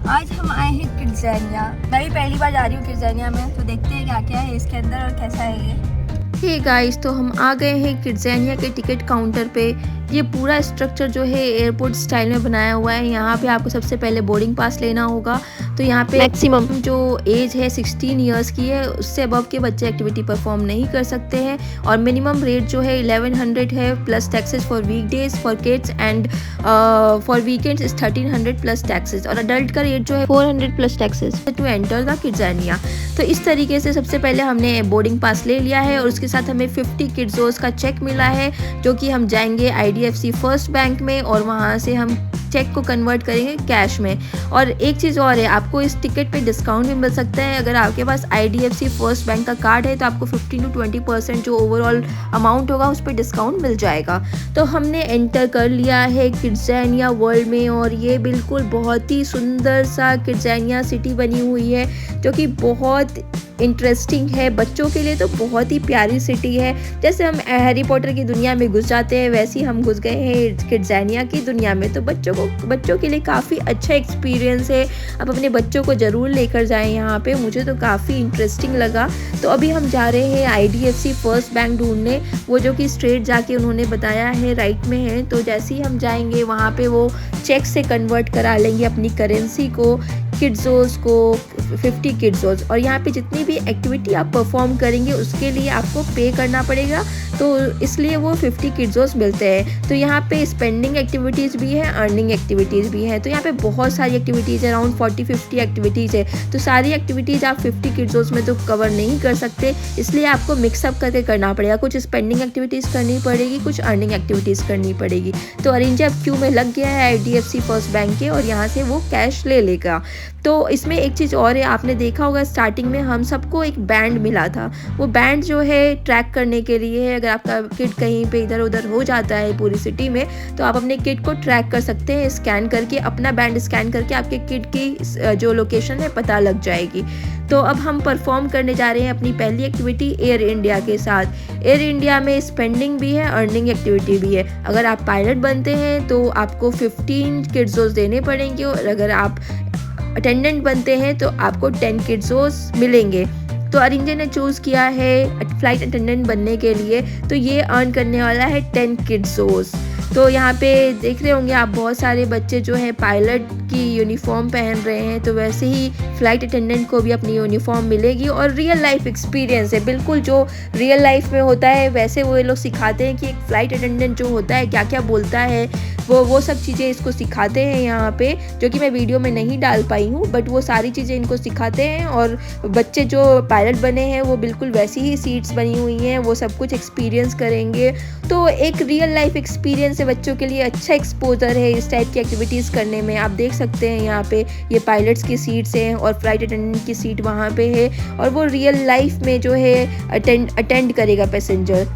आज हम आए हैं किड्ज़ानिया। मैं भी पहली बार जा रही हूँ किड्ज़ानिया में, तो देखते हैं क्या क्या है इसके अंदर और कैसा है ये। हे गाइस, तो हम आ गए हैं किड्ज़ानिया के टिकट काउंटर पे। ये पूरा स्ट्रक्चर जो है एयरपोर्ट स्टाइल में बनाया हुआ है। यहाँ पे आपको सबसे पहले बोर्डिंग पास लेना होगा। तो यहाँ पे मैक्सिमम जो एज है 16 इयर्स की है, उससे अबव के बच्चे एक्टिविटी परफॉर्म नहीं कर सकते हैं। और मिनिमम रेट जो है 1100 है plus taxes for weekdays for kids and for weekends is 1300 plus taxes. और अडल्ट का रेट जो है 400 plus taxes to enter the KidZania. तो इस तरीके से सबसे पहले हमने बोर्डिंग पास ले लिया है और उसके साथ हमें 50 किड्स का चेक मिला है, जो कि हम जाएंगे IDFC फर्स्ट बैंक में और वहाँ से हम चेक को कन्वर्ट करेंगे कैश में। और एक चीज़ और है, आपको इस टिकट पे डिस्काउंट भी मिल सकता है। अगर आपके पास IDFC फर्स्ट बैंक का कार्ड है तो आपको 15 to 20% जो ओवरऑल अमाउंट होगा उस पर डिस्काउंट मिल जाएगा। तो हमने एंटर कर लिया है किड्ज़ानिया वर्ल्ड में और ये बिल्कुल बहुत ही सुंदर सा किड्ज़ानिया सिटी बनी हुई है, जो कि बहुत इंटरेस्टिंग है। बच्चों के लिए तो बहुत ही प्यारी सिटी है। जैसे हम हैरी पॉटर की दुनिया में घुस जाते हैं, वैसे ही हम घुस गए हैं किड्ज़ानिया की दुनिया में। तो बच्चों के लिए काफ़ी अच्छा एक्सपीरियंस है। आप अपने बच्चों को ज़रूर लेकर जाएं यहाँ पे। मुझे तो काफ़ी इंटरेस्टिंग लगा। तो अभी हम जा रहे हैं IDFC फर्स्ट बैंक ढूंढने, वो जो कि स्ट्रेट जाके उन्होंने बताया है राइट में है। तो जैसे ही हम जाएंगे वहाँ पे वो चेक से कन्वर्ट करा लेंगे अपनी करेंसी को, किड्सोस को, 50 किड्सोस। और यहाँ पे जितनी भी एक्टिविटी आप परफॉर्म करेंगे उसके लिए आपको पे करना पड़ेगा, तो इसलिए वो 50 किड्सोस मिलते हैं। तो यहाँ पे स्पेंडिंग एक्टिविटीज़ भी है, अर्निंग एक्टिविटीज़ भी हैं। तो यहाँ पे बहुत सारी एक्टिविटीज़ है, अराउंड 40-50 एक्टिविटीज़ है। तो सारी एक्टिविटीज़ आप 50 किड्सोस में तो कवर नहीं कर सकते, इसलिए आपको मिक्सअप करके करना पड़ेगा। कुछ स्पेंडिंग एक्टिविटीज़ करनी पड़ेगी, कुछ अर्निंग एक्टिविटीज़ करनी पड़ेगी। तो अरिंजा अब क्यू में लग गया है IDFC फर्स्ट बैंक के और यहाँ से वो कैश ले लेगा। तो इसमें एक चीज़ और है, आपने देखा होगा स्टार्टिंग में हम सबको एक बैंड मिला था। वो बैंड जो है ट्रैक करने के लिए है। अगर आपका किड कहीं पे इधर उधर हो जाता है पूरी सिटी में, तो आप अपने किड को ट्रैक कर सकते हैं स्कैन करके। अपना बैंड स्कैन करके आपके किड की जो लोकेशन है पता लग जाएगी। तो अब हम परफॉर्म करने जा रहे हैं अपनी पहली एक्टिविटी एयर इंडिया के साथ। एयर इंडिया में स्पेंडिंग भी है, अर्निंग एक्टिविटी भी है। अगर आप पायलट बनते हैं तो आपको 15 किड्सोस देने पड़ेंगे और अगर आप अटेंडेंट बनते हैं तो आपको 10 किड्सोस मिलेंगे। तो अरिंजे ने चूज़ किया है फ्लाइट अटेंडेंट बनने के लिए, तो ये अर्न करने वाला है 10 किड्सोस। तो यहाँ पे देख रहे होंगे आप बहुत सारे बच्चे जो है पायलट की यूनिफॉर्म पहन रहे हैं, तो वैसे ही फ़्लाइट अटेंडेंट को भी अपनी यूनिफॉर्म मिलेगी। और रियल लाइफ एक्सपीरियंस है, बिल्कुल जो रियल लाइफ में होता है वैसे वो ये लोग सिखाते हैं कि एक फ़्लाइट अटेंडेंट जो होता है क्या क्या बोलता है, वो सब चीज़ें इसको सिखाते हैं यहाँ पे, जो कि मैं वीडियो में नहीं डाल पाई हूँ, बट वो सारी चीज़ें इनको सिखाते हैं। और बच्चे जो पायलट बने हैं वो बिल्कुल वैसी ही सीट्स बनी हुई हैं, वो सब कुछ एक्सपीरियंस करेंगे। तो एक रियल लाइफ एक्सपीरियंस है, बच्चों के लिए अच्छा एक्सपोजर है इस टाइप की एक्टिविटीज़ करने में। आप देख सकते हैं यहाँ पे ये पायलट्स की सीट्स हैं और फ्लाइट अटेंडेंट की सीट वहाँ पे है, और वो रियल लाइफ में जो है अटेंड करेगा पैसेंजर।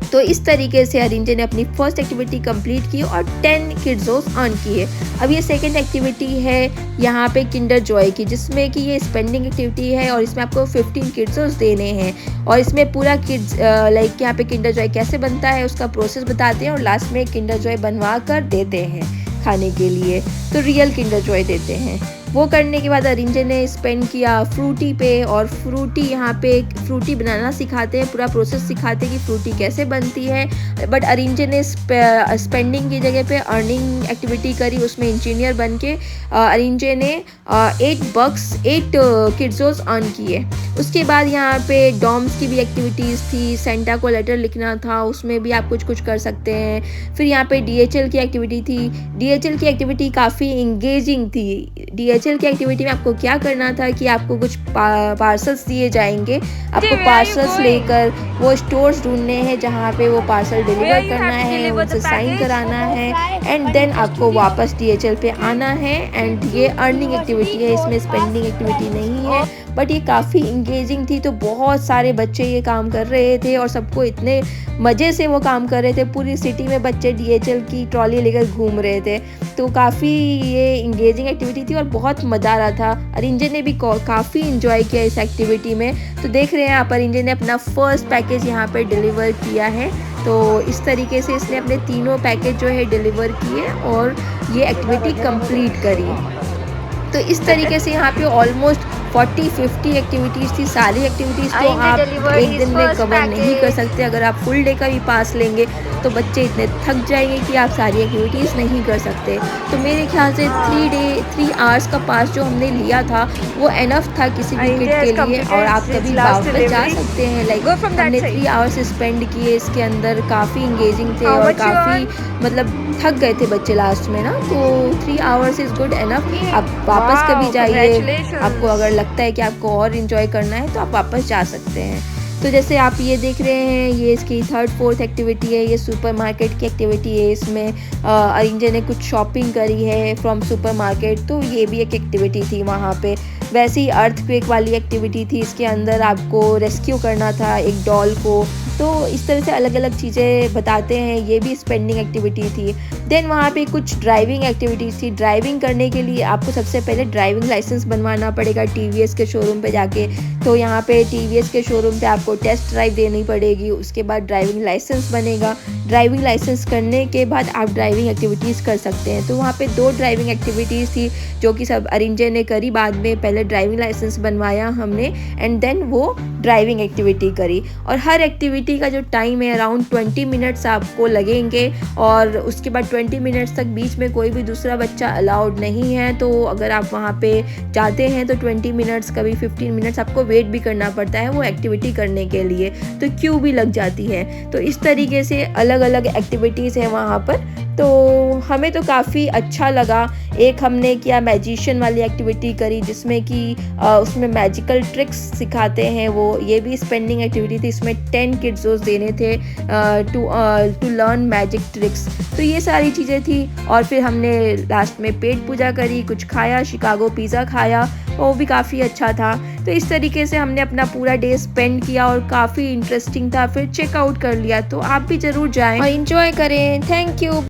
तो इस तरीके से अरिंजे ने अपनी फर्स्ट एक्टिविटी कंप्लीट की और 10 किड्सोस अर्न किए। अब ये सेकंड एक्टिविटी है यहाँ पे किंडर जॉय की, जिसमें कि ये स्पेंडिंग एक्टिविटी है और इसमें आपको 15 किड्सोस देने हैं। और इसमें पूरा किड्स लाइक यहाँ पे किंडर जॉय कैसे बनता है उसका प्रोसेस बताते हैं और लास्ट में किंडर जॉय बनवा कर देते हैं खाने के लिए। तो रियल किंडर जॉय देते हैं। वो करने के बाद अरिंजे ने स्पेंड किया फ्रूटी पे, और फ्रूटी यहाँ पे फ्रूटी बनाना सिखाते हैं, पूरा प्रोसेस सिखाते हैं कि फ्रूटी कैसे बनती है। बट अरिंजे ने स्पेंडिंग की जगह पे अर्निंग एक्टिविटी करी, उसमें इंजीनियर बन के अरिंजे ने 8 किड्सोस अर्न किए। उसके बाद यहाँ पे डॉम्स की भी एक्टिविटीज़ थी, सेंटा को लेटर लिखना था, उसमें भी आप कुछ कर सकते हैं। फिर यहाँ पे DHL की एक्टिविटी थी। DHL की एक्टिविटी काफ़ी इंगेजिंग थी। DHL की एक्टिविटी में आपको क्या करना था कि आपको कुछ पार्सल्स दिए जाएंगे, आपको पार्सल्स लेकर वो स्टोर्स ढूंढने हैं जहाँ पे वो पार्सल डिलीवर करना है, उनसे साइन कराना है एंड देन आपको वापस DHL पे आना है। एंड ये अर्निंग एक्टिविटी है, इसमें स्पेंडिंग एक्टिविटी नहीं है, बट ये काफ़ी इंगेजिंग थी। तो बहुत सारे बच्चे ये काम कर रहे थे और सबको इतने मज़े से वो काम कर रहे थे। पूरी सिटी में बच्चे DHL की ट्रॉली लेकर घूम रहे थे। तो काफ़ी ये इंगेजिंग एक्टिविटी थी और बहुत मज़ा आ रहा था। अरिंजे ने भी काफ़ी इंजॉय किया इस एक्टिविटी में। तो देख रहे हैं आप, अरिंजे ने अपना फर्स्ट पैकेज यहाँ पर डिलीवर किया है। तो इस तरीके से इसने अपने तीनों पैकेज जो है डिलीवर किए और ये एक्टिविटी कंप्लीट करी। तो इस तरीके से यहाँ पे ऑलमोस्ट 40-50 एक्टिविटीज़ थी। सारी एक्टिविटीज़ तो आप एक दिन में कवर नहीं कर सकते। अगर आप फुल डे का भी पास लेंगे तो बच्चे इतने थक जाएंगे कि आप सारी एक्टिविटीज़ नहीं कर सकते। तो मेरे ख्याल से 3 आवर्स का पास जो हमने लिया था वो एनफ था किसी भी किड के लिए, और आप कभी वापस जा सकते हैं। लाइक हमने 3 आवर्स स्पेंड किए इसके अंदर, काफ़ी इंगेजिंग थे और काफ़ी मतलब थक गए थे बच्चे लास्ट में ना। तो 3 आवर्स इज़ गुड एनफ। आप वापस कभी जाइए, आपको अगर लगता है कि आपको और इन्जॉय करना है तो आप वापस जा सकते हैं। तो जैसे आप ये देख रहे हैं, ये इसकी 3rd-4th एक्टिविटी है। ये सुपरमार्केट की एक्टिविटी है। इसमें अरिंजे ने कुछ शॉपिंग करी है फ्रॉम सुपरमार्केट, तो ये भी एक एक्टिविटी थी वहाँ पे। वैसे ही अर्थक्वेक वाली एक्टिविटी थी, इसके अंदर आपको रेस्क्यू करना था एक डॉल को। तो इस तरह से अलग अलग चीज़ें बताते हैं। ये भी स्पेंडिंग एक्टिविटी थी। देन वहाँ पे कुछ ड्राइविंग एक्टिविटीज़ थी। ड्राइविंग करने के लिए आपको सबसे पहले ड्राइविंग लाइसेंस बनवाना पड़ेगा टीवीएस के शोरूम पे जाके। तो यहाँ पे टीवीएस के शोरूम पे आपको टेस्ट ड्राइव देनी पड़ेगी, उसके बाद ड्राइविंग लाइसेंस बनेगा। ड्राइविंग लाइसेंस करने के बाद आप ड्राइविंग एक्टिविटीज़ कर सकते हैं। तो वहाँ पे 2 ड्राइविंग एक्टिविटीज़ थी जो कि सब अरिंजे ने करी। बाद में पहले ड्राइविंग लाइसेंस बनवाया हमने एंड देन वो ड्राइविंग एक्टिविटी करी। और हर एक्टिविटी का जो टाइम है अराउंड 20 मिनट्स आपको लगेंगे, और उसके बाद 20 मिनट्स तक बीच में कोई भी दूसरा बच्चा अलाउड नहीं है। तो अगर आप वहाँ पे जाते हैं तो 20 मिनट्स कभी 15 मिनट्स आपको वेट भी करना पड़ता है वो एक्टिविटी करने के लिए, तो क्यू भी लग जाती है। तो इस तरीके से अलग अलग एक्टिविटीज़ हैं वहाँ पर। तो हमें तो काफ़ी अच्छा लगा। एक हमने किया मैजिशियन वाली एक्टिविटी करी जिसमें कि उसमें मैजिकल ट्रिक्स सिखाते हैं वो, ये भी स्पेंडिंग एक्टिविटी थी। इसमें 10 किड्स देने थे टू लर्न मैजिक ट्रिक्स। तो ये सारी चीज़ें थी। और फिर हमने लास्ट में पेट पूजा करी, कुछ खाया, शिकागो पिज़्ज़ा खाया, वो भी काफ़ी अच्छा था। तो इस तरीके से हमने अपना पूरा डे स्पेंड किया और काफ़ी इंटरेस्टिंग था। फिर चेकआउट कर लिया। तो आप भी ज़रूर जाएं और इंजॉय करें। Thank you.